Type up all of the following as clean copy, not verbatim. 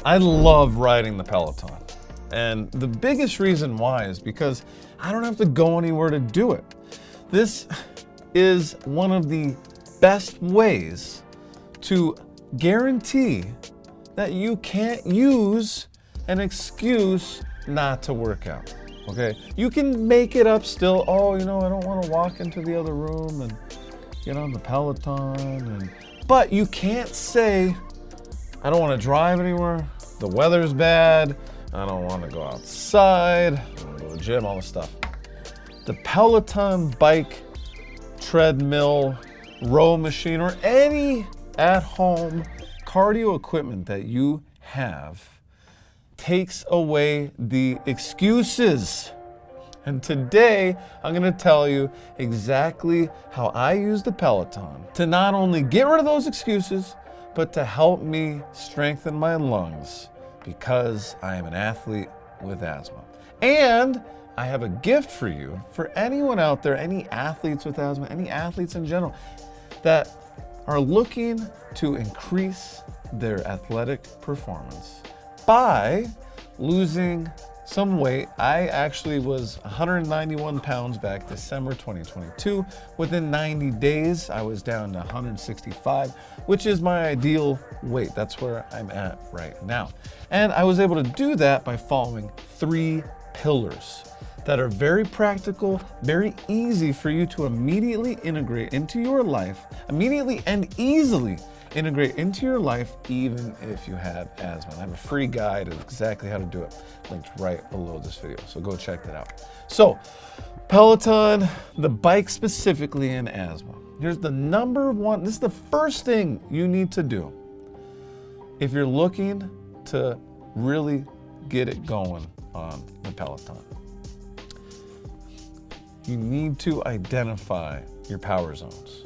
I love riding the Peloton. And the biggest reason why is because I don't have to go anywhere to do it. This is one of the best ways to guarantee that you can't use an excuse not to work out, okay? You can make it up still. Oh, you know, I don't want to walk into the other room and get on the Peloton. But you can't say, I don't want to drive anywhere. The weather's bad. I don't want to go outside. I want to go to the gym, all this stuff. The Peloton Bike, treadmill, row machine, or any at-home cardio equipment that you have takes away the excuses. And today, I'm going to tell you exactly how I use the Peloton to not only get rid of those excuses, but to help me strengthen my lungs because I am an athlete with asthma. And I have a gift for you, for anyone out there, any athletes with asthma, any athletes in general, that are looking to increase their athletic performance by losing some weight. I actually was 191 pounds back December 2022. Within 90 days, I was down to 165, which is my ideal weight. That's where I'm at right now. And I was able to do that by following 3 pillars that are very practical, very easy for you to immediately integrate into your life, immediately and easily integrate into your life, even if you have asthma. I have a free guide of exactly how to do it, linked right below this video, so go check that out. So, Peloton, the bike specifically in asthma. Here's the number one, this is the first thing you need to do if you're looking to really get it going on the Peloton. You need to identify your power zones.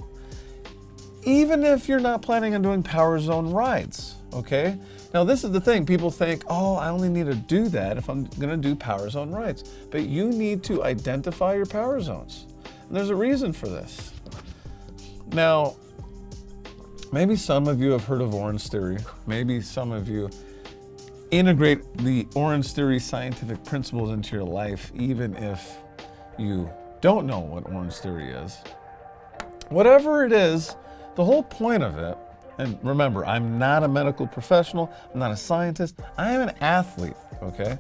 Even if you're not planning on doing power zone rides, okay? Now this is the thing, people think, oh, I only need to do that if I'm gonna do power zone rides. But you need to identify your power zones. And there's a reason for this. Now, maybe some of you have heard of Orange Theory. Maybe some of you integrate the Orange Theory scientific principles into your life, even if you don't know what Orange Theory is. Whatever it is, the whole point of it, and remember, I'm not a medical professional, I'm not a scientist, I am an athlete, okay?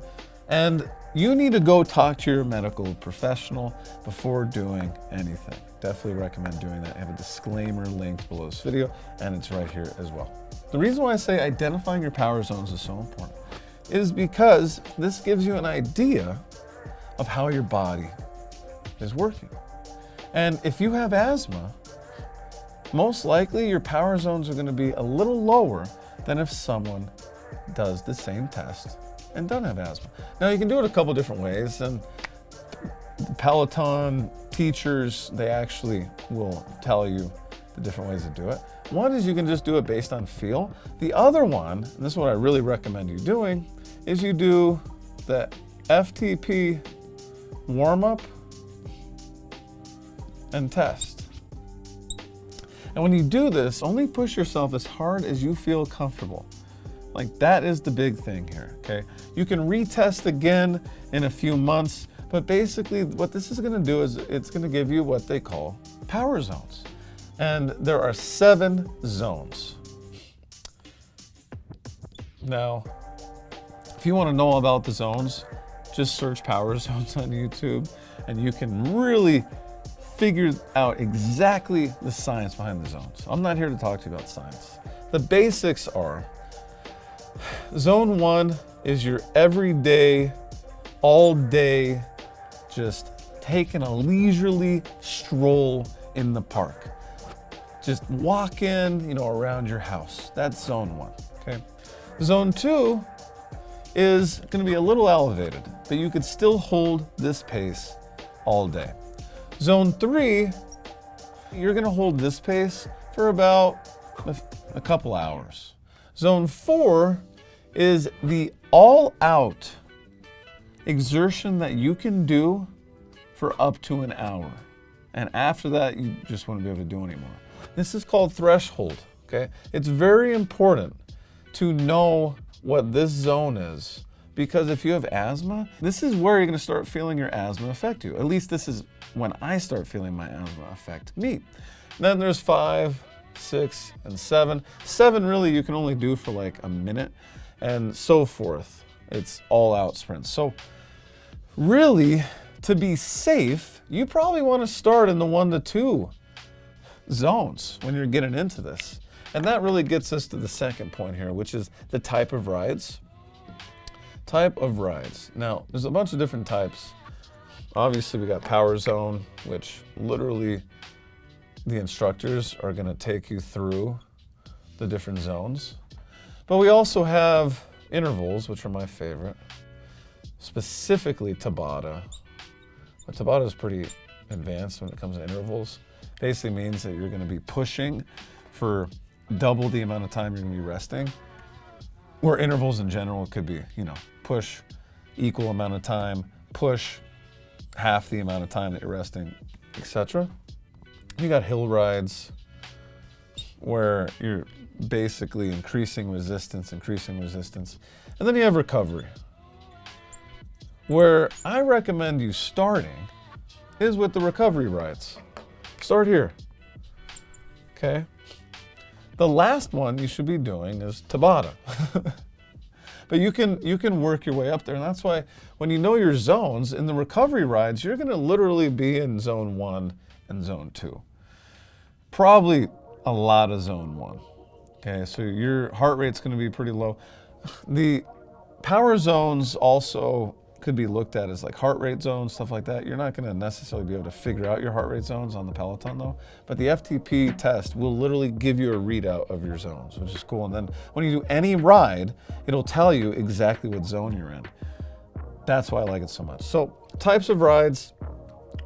And you need to go talk to your medical professional before doing anything. Definitely recommend doing that. I have a disclaimer linked below this video, and it's right here as well. The reason why I say identifying your power zones is so important is because this gives you an idea of how your body is working. And if you have asthma, most likely your power zones are going to be a little lower than if someone does the same test and doesn't have asthma. Now you can do it a couple different ways, and the Peloton teachers, they actually will tell you the different ways to do it. One is you can just do it based on feel. The other one, and this is what I really recommend you doing, is you do the FTP warm-up and test. And when you do this, only push yourself as hard as you feel comfortable. Like, that is the big thing here, okay? You can retest again in a few months, but basically what this is gonna do is it's gonna give you what they call power zones. And there are 7 zones. Now, if you wanna know about the zones, just search power zones on YouTube, and you can really figure out exactly the science behind the zones. I'm not here to talk to you about science. The basics are, zone 1 is your everyday, all day, just taking a leisurely stroll in the park. Just walking, around your house. That's zone 1, okay? Zone 2 is gonna be a little elevated, but you could still hold this pace all day. Zone 3, you're gonna hold this pace for about a couple hours. Zone 4 is the all-out exertion that you can do for up to an hour. And after that, you just won't be able to do anymore. This is called threshold, okay? It's very important to know what this zone is, because if you have asthma, this is where you're gonna start feeling your asthma affect you. At least this is when I start feeling my asthma affect me. Then there's 5, 6, and 7. 7 really you can only do for like a minute, and so forth. It's all out sprints. So really, to be safe, you probably want to start in the 1 to 2 zones when you're getting into this. And that really gets us to the second point here, which is the type of rides. Type of rides. Now, there's a bunch of different types. Obviously, we got power zone, which literally the instructors are going to take you through the different zones. But we also have intervals, which are my favorite, specifically Tabata. But Tabata is pretty advanced when it comes to intervals. Basically means that you're going to be pushing for double the amount of time you're going to be resting. Or intervals in general could be, push equal amount of time, push half the amount of time that you're resting, etc. You got hill rides where you're basically increasing resistance. And then you have recovery. Where I recommend you starting is with the recovery rides. Start here, okay? The last one you should be doing is Tabata. But you can work your way up there, and that's why when you know your zones, in the recovery rides, you're gonna literally be in zone 1 and zone 2. Probably a lot of zone 1, okay? So your heart rate's gonna be pretty low. The power zones also could be looked at as like heart rate zones, stuff like that. You're not gonna necessarily be able to figure out your heart rate zones on the Peloton though, but the FTP test will literally give you a readout of your zones, which is cool. And then when you do any ride, it'll tell you exactly what zone you're in. That's why I like it so much. So types of rides,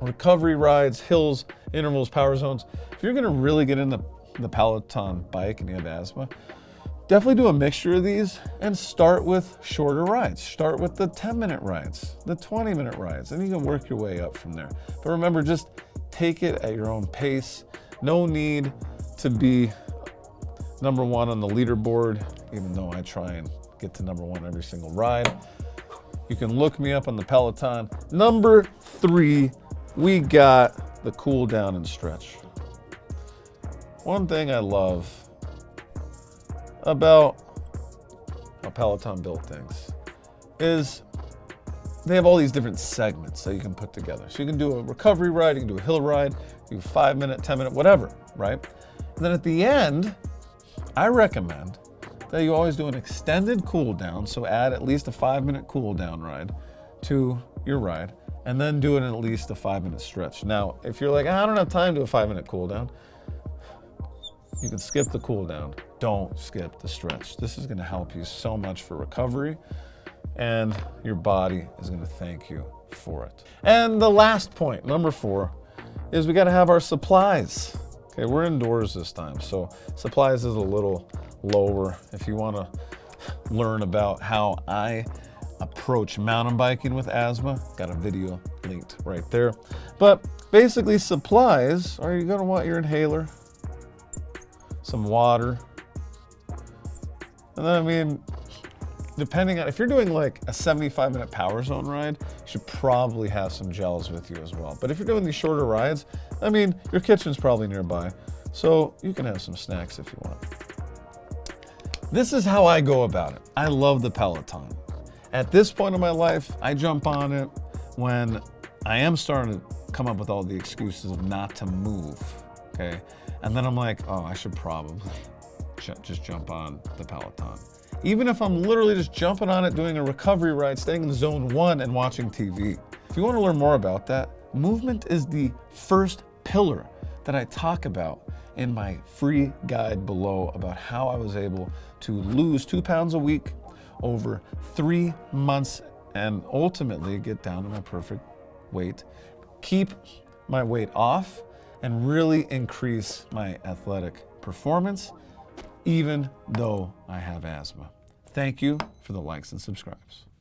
recovery rides, hills, intervals, power zones. If you're gonna really get into the Peloton bike and you have asthma, definitely do a mixture of these and start with shorter rides. Start with the 10-minute rides, the 20-minute rides, and you can work your way up from there. But remember, just take it at your own pace. No need to be number 1 on the leaderboard, even though I try and get to number 1 every single ride. You can look me up on the Peloton. Number 3, we got the cool down and stretch. One thing I love about how Peloton built things is they have all these different segments that you can put together. So you can do a recovery ride, you can do a hill ride, do 5-minute, 10-minute, whatever, right? And then at the end, I recommend that you always do an extended cool down. So add at least a 5-minute cool down ride to your ride, and then do it at least a 5-minute stretch. Now, if you're like, I don't have time to do a 5-minute cool down, you can skip the cool down. Don't skip the stretch. This is gonna help you so much for recovery, and your body is gonna thank you for it. And the last point, number 4, is we gotta have our supplies. Okay, we're indoors this time, so supplies is a little lower. If you wanna learn about how I approach mountain biking with asthma, got a video linked right there. But basically supplies are, you're gonna want your inhaler, some water, and then depending on, if you're doing like a 75-minute power zone ride, you should probably have some gels with you as well. But if you're doing these shorter rides, your kitchen's probably nearby, so you can have some snacks if you want. This is how I go about it. I love the Peloton. At this point in my life, I jump on it when I am starting to come up with all the excuses of not to move, okay? And then I'm like, oh, I should probably just jump on the Peloton. Even if I'm literally just jumping on it, doing a recovery ride, staying in zone 1 and watching TV. If you want to learn more about that, movement is the first pillar that I talk about in my free guide below about how I was able to lose 2 pounds a week over 3 months and ultimately get down to my perfect weight, keep my weight off, and really increase my athletic performance, even though I have asthma. Thank you for the likes and subscribes.